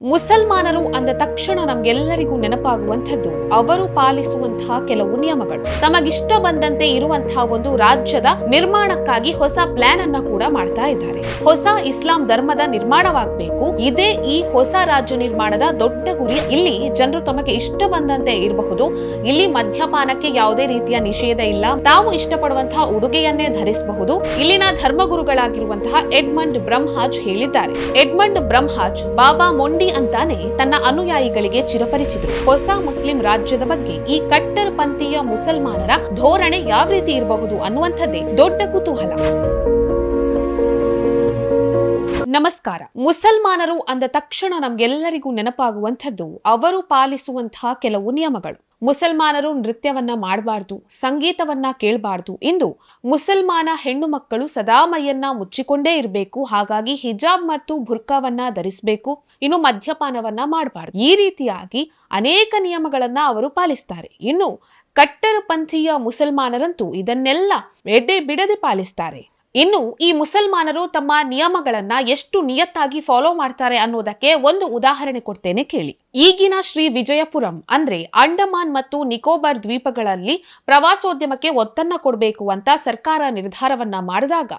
ಮುಸಲ್ಮಾನರು ಅಂದ ತಕ್ಷಣ ನಮ್ಗೆಲ್ಲರಿಗೂ ನೆನಪಾಗುವಂಥದ್ದು ಅವರು ಪಾಲಿಸುವಂತಹ ಕೆಲವು ನಿಯಮಗಳು. ತಮಗಿಷ್ಟ ಬಂದಂತೆ ಇರುವಂತಹ ಒಂದು ರಾಜ್ಯದ ನಿರ್ಮಾಣಕ್ಕಾಗಿ ಹೊಸ ಪ್ಲಾನ್ ಅನ್ನ ಕೂಡ ಮಾಡ್ತಾ ಇದ್ದಾರೆ. ಹೊಸ ಇಸ್ಲಾಂ ಧರ್ಮದ ನಿರ್ಮಾಣವಾಗಬೇಕು, ಇದೇ ಈ ಹೊಸ ರಾಜ್ಯ ನಿರ್ಮಾಣದ ದೊಡ್ಡ ಗುರಿ. ಇಲ್ಲಿ ಜನರು ತಮಗೆ ಇಷ್ಟ ಬಂದಂತೆ ಇರಬಹುದು, ಇಲ್ಲಿ ಮದ್ಯಪಾನಕ್ಕೆ ಯಾವುದೇ ರೀತಿಯ ನಿಷೇಧ ಇಲ್ಲ, ತಾವು ಇಷ್ಟಪಡುವಂತಹ ಉಡುಗೆಯನ್ನೇ ಧರಿಸಬಹುದು. ಇಲ್ಲಿನ ಧರ್ಮಗುರುಗಳಾಗಿರುವಂತಹ ಎಡ್ಮಂಡ್ ಬ್ರಹ್ಮಾಜ್ ಹೇಳಿದ್ದಾರೆ. ಎಡ್ಮಂಡ್ ಬ್ರಹ್ಮಾಜ್ ಬಾಬಾ ಮೊಂಡಿ ಅಂತಾನೆ ತನ್ನ ಅನುಯಾಯಿಗಳಿಗೆ ಚಿರಪರಿಚಿತರು. ಹೊಸ ಮುಸ್ಲಿಂ ರಾಜ್ಯದ ಬಗ್ಗೆ ಈ ಕಟ್ಟರ್ ಪಂಥೀಯ ಮುಸಲ್ಮಾನರ ಧೋರಣೆ ಯಾವ ರೀತಿ ಇರಬಹುದು ಅನ್ನುವಂಥದ್ದೇ ದೊಡ್ಡ ಕುತೂಹಲ. ನಮಸ್ಕಾರ. ಮುಸಲ್ಮಾನರು ಅಂದ ತಕ್ಷಣ ನಮ್ಗೆಲ್ಲರಿಗೂ ನೆನಪಾಗುವಂಥದ್ದು ಅವರು ಪಾಲಿಸುವಂತಹ ಕೆಲವು ನಿಯಮಗಳು. ಮುಸಲ್ಮಾನರು ನೃತ್ಯವನ್ನ ಮಾಡಬಾರ್ದು, ಸಂಗೀತವನ್ನ ಕೇಳಬಾರ್ದು, ಎಂದು ಮುಸಲ್ಮಾನ ಹೆಣ್ಣು ಮಕ್ಕಳು ಸದಾ ಮೈಯನ್ನ ಮುಚ್ಚಿಕೊಂಡೇ ಇರಬೇಕು, ಹಾಗಾಗಿ ಹಿಜಾಬ್ ಮತ್ತು ಬುರ್ಕಾವನ್ನ ಧರಿಸಬೇಕು, ಇನ್ನು ಮದ್ಯಪಾನವನ್ನ ಮಾಡಬಾರ್ದು. ಈ ರೀತಿಯಾಗಿ ಅನೇಕ ನಿಯಮಗಳನ್ನ ಅವರು ಪಾಲಿಸ್ತಾರೆ. ಇನ್ನು ಕಟ್ಟರ್ ಪಂಥೀಯ ಮುಸಲ್ಮಾನರಂತೂ ಇದನ್ನೆಲ್ಲ ಎಡೆ ಬಿಡದೆ ಪಾಲಿಸ್ತಾರೆ. ಇನ್ನು ಈ ಮುಸಲ್ಮಾನರು ತಮ್ಮ ನಿಯಮಗಳನ್ನ ಎಷ್ಟು ನಿಯತ್ತಾಗಿ ಫಾಲೋ ಮಾಡ್ತಾರೆ ಅನ್ನೋದಕ್ಕೆ ಒಂದು ಉದಾಹರಣೆ ಕೊಡ್ತೇನೆ ಕೇಳಿ. ಈಗಿನ ಶ್ರೀ ವಿಜಯಪುರಂ ಅಂದ್ರೆ ಅಂಡಮಾನ್ ಮತ್ತು ನಿಕೋಬಾರ್ ದ್ವೀಪಗಳಲ್ಲಿ ಪ್ರವಾಸೋದ್ಯಮಕ್ಕೆ ಒತ್ತನ್ನ ಕೊಡಬೇಕು ಅಂತ ಸರ್ಕಾರ ನಿರ್ಧಾರವನ್ನ ಮಾಡಿದಾಗ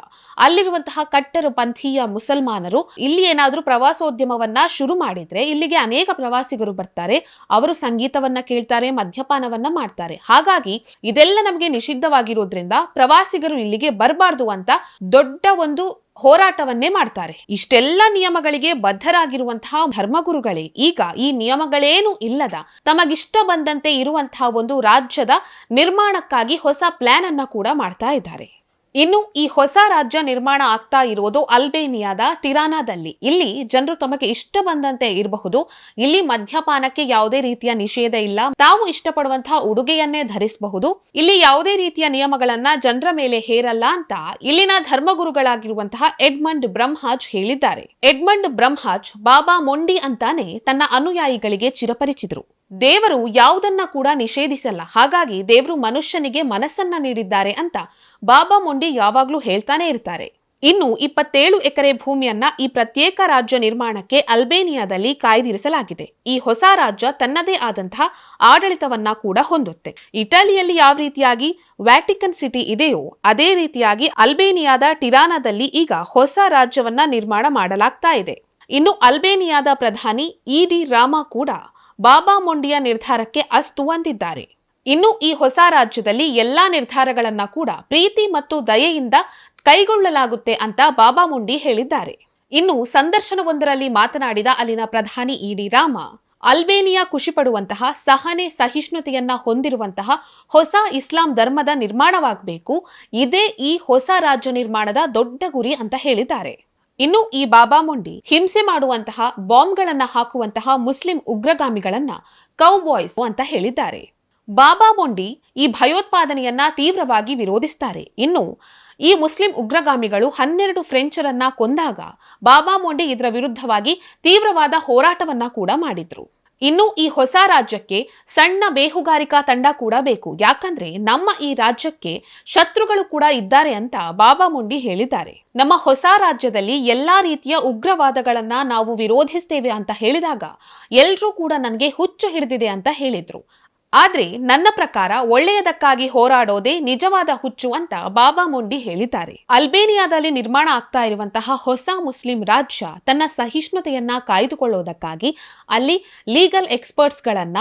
ಅಲ್ಲಿರುವಂತಹ ಕಟ್ಟರ್ ಪಂಥೀಯ ಮುಸಲ್ಮಾನರು ಇಲ್ಲಿ ಏನಾದ್ರೂ ಪ್ರವಾಸೋದ್ಯಮವನ್ನ ಶುರು ಮಾಡಿದ್ರೆ ಇಲ್ಲಿಗೆ ಅನೇಕ ಪ್ರವಾಸಿಗರು ಬರ್ತಾರೆ, ಅವರು ಸಂಗೀತವನ್ನ ಕೇಳ್ತಾರೆ, ಮದ್ಯಪಾನವನ್ನ ಮಾಡ್ತಾರೆ. ಹಾಗಾಗಿ ಇದೆಲ್ಲ ನಮಗೆ ನಿಷಿದ್ಧವಾಗಿರೋದ್ರಿಂದ ಪ್ರವಾಸಿಗರು ಇಲ್ಲಿಗೆ ಬರಬಾರ್ದು ಅಂತ ದೊಡ್ಡ ಒಂದು ಹೋರಾಟವನ್ನೇ ಮಾಡ್ತಾರೆ. ಇಷ್ಟೆಲ್ಲ ನಿಯಮಗಳಿಗೆ ಬದ್ಧರಾಗಿರುವಂತಹ ಧರ್ಮಗುರುಗಳೇ ಈಗ ಈ ನಿಯಮಗಳೇನು ಇಲ್ಲದ ತಮಗಿಷ್ಟ ಬಂದಂತೆ ಇರುವಂತಹ ಒಂದು ರಾಜ್ಯದ ನಿರ್ಮಾಣಕ್ಕಾಗಿ ಹೊಸ ಪ್ಲಾನ್ ಅನ್ನ ಕೂಡ ಮಾಡ್ತಾ ಇದ್ದಾರೆ. ಇನ್ನು ಈ ಹೊಸ ರಾಜ್ಯ ನಿರ್ಮಾಣ ಆಗ್ತಾ ಇರುವುದು ಅಲ್ಬೇನಿಯಾದ ಟಿರಾನಾದಲ್ಲಿ. ಇಲ್ಲಿ ಜನರು ತಮಗೆ ಇಷ್ಟ ಬಂದಂತೆ ಇರಬಹುದು, ಇಲ್ಲಿ ಮದ್ಯಪಾನಕ್ಕೆ ಯಾವುದೇ ರೀತಿಯ ನಿಷೇಧ ಇಲ್ಲ, ತಾವು ಇಷ್ಟಪಡುವಂತಹ ಉಡುಗೆಯನ್ನೇ ಧರಿಸಬಹುದು, ಇಲ್ಲಿ ಯಾವುದೇ ರೀತಿಯ ನಿಯಮಗಳನ್ನ ಜನರ ಮೇಲೆ ಹೇರಲ್ಲ ಅಂತ ಇಲ್ಲಿನ ಧರ್ಮಗುರುಗಳಾಗಿರುವಂತಹ ಎಡ್ಮಂಡ್ ಬ್ರಹ್ಮಾಜ್ ಹೇಳಿದ್ದಾರೆ. ಎಡ್ಮಂಡ್ ಬ್ರಹ್ಮಾಜ್ ಬಾಬಾ ಮೊಂಡಿ ಅಂತಾನೆ ತನ್ನ ಅನುಯಾಯಿಗಳಿಗೆ ಚಿರಪರಿಚಿತರು. ದೇವರು ಯಾವುದನ್ನ ಕೂಡ ನಿಷೇಧಿಸಲ್ಲ, ಹಾಗಾಗಿ ದೇವರು ಮನುಷ್ಯನಿಗೆ ಮನಸ್ಸನ್ನ ನೀಡಿದ್ದಾರೆ ಅಂತ ಬಾಬಾ ಮೊಂಡಿ ಯಾವಾಗ್ಲೂ ಹೇಳ್ತಾನೆ ಇರ್ತಾರೆ. ಇನ್ನು 27 ಎಕರೆ ಭೂಮಿಯನ್ನ ಈ ಪ್ರತ್ಯೇಕ ರಾಜ್ಯ ನಿರ್ಮಾಣಕ್ಕೆ ಅಲ್ಬೇನಿಯಾದಲ್ಲಿ ಕಾಯ್ದಿರಿಸಲಾಗಿದೆ. ಈ ಹೊಸ ರಾಜ್ಯ ತನ್ನದೇ ಆದಂತಹ ಆಡಳಿತವನ್ನ ಕೂಡ ಹೊಂದುತ್ತೆ. ಇಟಲಿಯಲ್ಲಿ ಯಾವ ರೀತಿಯಾಗಿ ವ್ಯಾಟಿಕನ್ ಸಿಟಿ ಇದೆಯೋ ಅದೇ ರೀತಿಯಾಗಿ ಅಲ್ಬೇನಿಯಾದ ಟಿರಾನಾದಲ್ಲಿ ಈಗ ಹೊಸ ರಾಜ್ಯವನ್ನ ನಿರ್ಮಾಣ ಮಾಡಲಾಗ್ತಾ ಇದೆ. ಇನ್ನು ಅಲ್ಬೇನಿಯಾದ ಪ್ರಧಾನಿ ಇಡಿ ರಾಮಾ ಕೂಡ ಬಾಬಾ ಮೊಂಡಿಯ ನಿರ್ಧಾರಕ್ಕೆ ಅಸ್ತು ಅಂದಿದ್ದಾರೆ. ಇನ್ನು ಈ ಹೊಸ ರಾಜ್ಯದಲ್ಲಿ ಎಲ್ಲಾ ನಿರ್ಧಾರಗಳನ್ನ ಕೂಡ ಪ್ರೀತಿ ಮತ್ತು ದಯೆಯಿಂದ ಕೈಗೊಳ್ಳಲಾಗುತ್ತೆ ಅಂತ ಬಾಬಾ ಮೊಂಡಿ ಹೇಳಿದ್ದಾರೆ. ಇನ್ನು ಸಂದರ್ಶನವೊಂದರಲ್ಲಿ ಮಾತನಾಡಿದ ಅಲ್ಲಿನ ಪ್ರಧಾನಿ ಇಡಿ ರಾಮ, ಅಲ್ಬೇನಿಯಾ ಖುಷಿ ಪಡುವಂತಹ ಸಹನೆ ಸಹಿಷ್ಣುತೆಯನ್ನ ಹೊಂದಿರುವಂತಹ ಹೊಸ ಇಸ್ಲಾಂ ಧರ್ಮದ ನಿರ್ಮಾಣವಾಗಬೇಕು, ಇದೇ ಈ ಹೊಸ ರಾಜ್ಯ ನಿರ್ಮಾಣದ ದೊಡ್ಡ ಗುರಿ ಅಂತ ಹೇಳಿದ್ದಾರೆ. ಇನ್ನು ಈ ಬಾಬಾ ಮೊಂಡಿ ಹಿಂಸೆ ಮಾಡುವಂತಹ ಬಾಂಬ್ಗಳನ್ನ ಹಾಕುವಂತಹ ಮುಸ್ಲಿಂ ಉಗ್ರಗಾಮಿಗಳನ್ನ ಕೌಬಾಯ್ಸ್ ಅಂತ ಹೇಳಿದ್ದಾರೆ. ಬಾಬಾ ಮೊಂಡಿ ಈ ಭಯೋತ್ಪಾದನೆಯನ್ನ ತೀವ್ರವಾಗಿ ವಿರೋಧಿಸ್ತಾರೆ. ಇನ್ನು ಈ ಮುಸ್ಲಿಂ ಉಗ್ರಗಾಮಿಗಳು 12 ಫ್ರೆಂಚರನ್ನ ಕೊಂದಾಗ ಬಾಬಾ ಮೊಂಡಿ ಇದರ ವಿರುದ್ಧವಾಗಿ ತೀವ್ರವಾದ ಹೋರಾಟವನ್ನ ಕೂಡ ಮಾಡಿದ್ರು. ಇನ್ನು ಈ ಹೊಸ ರಾಜ್ಯಕ್ಕೆ ಸಣ್ಣ ಬೇಹುಗಾರಿಕಾ ತಂಡ ಕೂಡ ಬೇಕು, ಯಾಕಂದ್ರೆ ನಮ್ಮ ಈ ರಾಜ್ಯಕ್ಕೆ ಶತ್ರುಗಳು ಕೂಡ ಇದ್ದಾರೆ ಅಂತ ಬಾಬಾ ಮೊಂಡಿ ಹೇಳಿದ್ದಾರೆ. ನಮ್ಮ ಹೊಸ ರಾಜ್ಯದಲ್ಲಿ ಎಲ್ಲಾ ರೀತಿಯ ಉಗ್ರವಾದಗಳನ್ನ ನಾವು ವಿರೋಧಿಸ್ತೇವೆ ಅಂತ ಹೇಳಿದಾಗ ಎಲ್ರೂ ಕೂಡ ನನಗೆ ಹುಚ್ಚು ಹಿಡಿದಿದೆ ಅಂತ ಹೇಳಿದ್ರು. ಆದ್ರೆ ನನ್ನ ಪ್ರಕಾರ ಒಳ್ಳೆಯದಕ್ಕಾಗಿ ಹೋರಾಡೋದೇ ನಿಜವಾದ ಹುಚ್ಚು ಅಂತ ಬಾಬಾ ಮೊಂಡಿ ಹೇಳಿದ್ದಾರೆ. ಅಲ್ಬೇನಿಯಾದಲ್ಲಿ ನಿರ್ಮಾಣ ಆಗ್ತಾ ಇರುವಂತಹ ಹೊಸ ಮುಸ್ಲಿಂ ರಾಜ್ಯ ತನ್ನ ಸಹಿಷ್ಣುತೆಯನ್ನ ಕಾಯ್ದುಕೊಳ್ಳೋದಕ್ಕಾಗಿ ಅಲ್ಲಿ ಲೀಗಲ್ ಎಕ್ಸ್ಪರ್ಟ್ಸ್ ಗಳನ್ನ,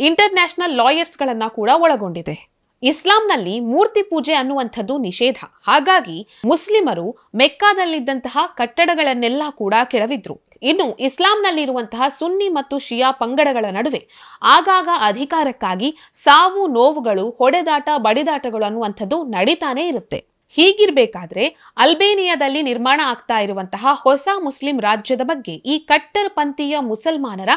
ಇಂಟರ್ನ್ಯಾಷನಲ್ ಲಾಯರ್ಸ್ ಗಳನ್ನ ಕೂಡ ಒಳಗೊಂಡಿದೆ. ಇಸ್ಲಾಂನಲ್ಲಿ ಮೂರ್ತಿ ಪೂಜೆ ಅನ್ನುವಂಥದ್ದು ನಿಷೇಧ, ಹಾಗಾಗಿ ಮುಸ್ಲಿಮರು ಮೆಕ್ಕಾದಲ್ಲಿದ್ದಂತಹ ಕಟ್ಟಡಗಳನ್ನೆಲ್ಲ ಕೂಡ ಕೆಡವಿದ್ರು. ಇನ್ನು ಇಸ್ಲಾಂನಲ್ಲಿರುವಂತಹ ಸುನ್ನಿ ಮತ್ತು ಶಿಯಾ ಪಂಗಡಗಳ ನಡುವೆ ಆಗಾಗ ಅಧಿಕಾರಕ್ಕಾಗಿ ಸಾವು ನೋವುಗಳು, ಹೊಡೆದಾಟ, ಬಡಿದಾಟಗಳು ಅನ್ನುವಂಥದ್ದು ನಡೀತಾನೆ ಇರುತ್ತೆ. ಹೀಗಿರ್ಬೇಕಾದ್ರೆ ಅಲ್ಬೇನಿಯಾದಲ್ಲಿ ನಿರ್ಮಾಣ ಆಗ್ತಾ ಇರುವಂತಹ ಹೊಸ ಮುಸ್ಲಿಂ ರಾಜ್ಯದ ಬಗ್ಗೆ ಈ ಕಟ್ಟರ್ ಪಂಥೀಯ ಮುಸಲ್ಮಾನರ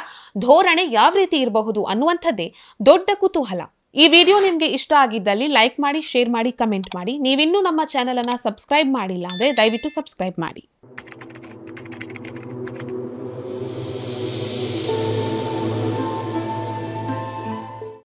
ಧೋರಣೆ ಯಾವ ರೀತಿ ಇರಬಹುದು ಅನ್ನುವಂಥದ್ದೇ ದೊಡ್ಡ ಕುತೂಹಲ. ಈ ವಿಡಿಯೋ ನಿಮಗೆ ಇಷ್ಟ ಆಗಿದ್ದಲ್ಲಿ ಲೈಕ್ ಮಾಡಿ, ಶೇರ್ ಮಾಡಿ, ಕಮೆಂಟ್ ಮಾಡಿ. ನೀವಿನ್ನೂ ನಮ್ಮ ಚಾನೆಲ್ ಅನ್ನ ಸಬ್ಸ್ಕ್ರೈಬ್ ಮಾಡಿಲ್ಲ ಅಂದ್ರೆ ದಯವಿಟ್ಟು ಸಬ್ಸ್ಕ್ರೈಬ್ ಮಾಡಿ.